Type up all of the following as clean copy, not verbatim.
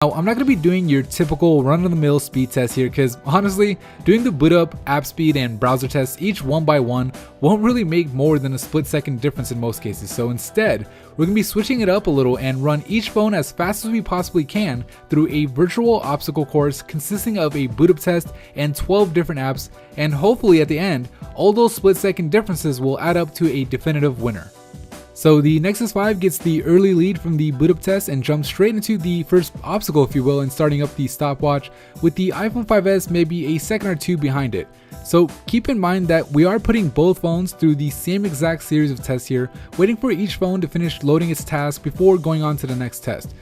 Now, I'm not going to be doing your typical run-of-the-mill speed test here because honestly, doing the boot up, app speed, and browser tests each one by one won't really make more than a split-second difference in most cases. So instead, we're going to be switching it up a little and run each phone as fast as we possibly can through a virtual obstacle course consisting of a boot up test and 12 different apps, and hopefully at the end, all those split-second differences will add up to a definitive winner. So the Nexus 5 gets the early lead from the boot up test and jumps straight into the first obstacle, if you will, and starting up the stopwatch, with the iPhone 5s maybe a second or two behind it. So keep in mind that we are putting both phones through the same exact series of tests here, waiting for each phone to finish loading its task before going on to the next test.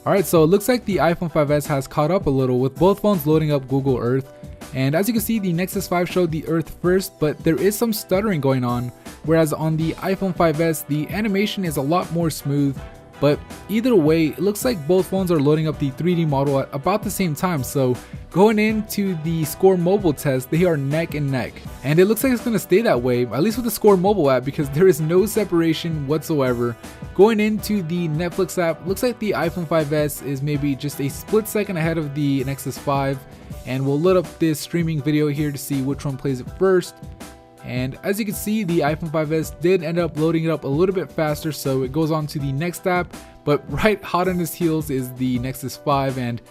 Alright, so it looks like the iPhone 5s has caught up a little with both phones loading up Google Earth. And as you can see, the Nexus 5 showed the Earth first, but there is some stuttering going on, whereas on the iPhone 5s, the animation is a lot more smooth. But either way, it looks like both phones are loading up the 3D model at about the same time, so going into the Score mobile test, they are neck and neck. And it looks like it's going to stay that way, at least with the Score mobile app, because there is no separation whatsoever. Going into the Netflix app, looks like the iPhone 5s is maybe just a split second ahead of the Nexus 5, and we'll load up this streaming video here to see which one plays it first. And as you can see, the iPhone 5s did end up loading it up a little bit faster, so it goes on to the next app. But right hot on its heels is the Nexus 5, and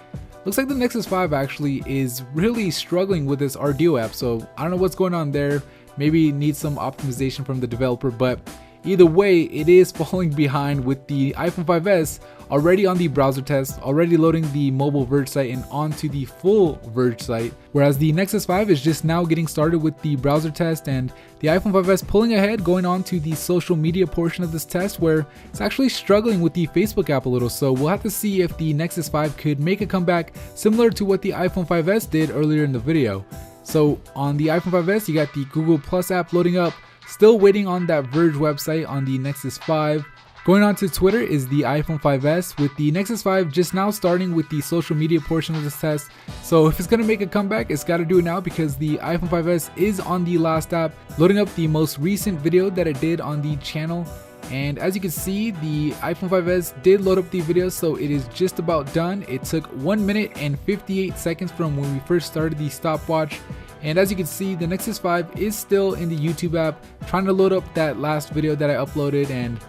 looks like the Nexus 5 actually is really struggling with this RDO app. So I don't know what's going on there. Maybe it needs some optimization from the developer, but either way, it is falling behind with the iPhone 5s already on the browser test, already loading the mobile Verge site and onto the full Verge site, whereas the Nexus 5 is just now getting started with the browser test, and the iPhone 5s pulling ahead going on to the social media portion of this test, where it's actually struggling with the Facebook app a little. So we'll have to see if the Nexus 5 could make a comeback similar to what the iPhone 5s did earlier in the video. So on the iPhone 5s, you got the Google Plus app loading up, still waiting on that Verge website on the Nexus 5. Going on to Twitter is the iPhone 5s, with the Nexus 5 just now starting with the social media portion of this test. So if it's going to make a comeback, it's got to do it now, because the iPhone 5s is on the last app, loading up the most recent video that it did on the channel. And as you can see, the iPhone 5s did load up the video, so it is just about done. It took 1 minute and 58 seconds from when we first started the stopwatch. And as you can see, the Nexus 5 is still in the YouTube app, trying to load up that last video that I uploaded, and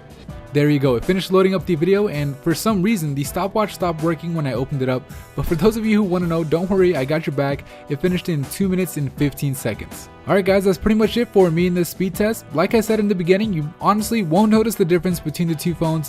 there you go. It finished loading up the video, and for some reason the stopwatch stopped working when I opened it up. But for those of you who want to know, don't worry, I got your back. It finished in 2 minutes and 15 seconds. Alright guys, that's pretty much it for me in this speed test. Like I said in the beginning, you honestly won't notice the difference between the two phones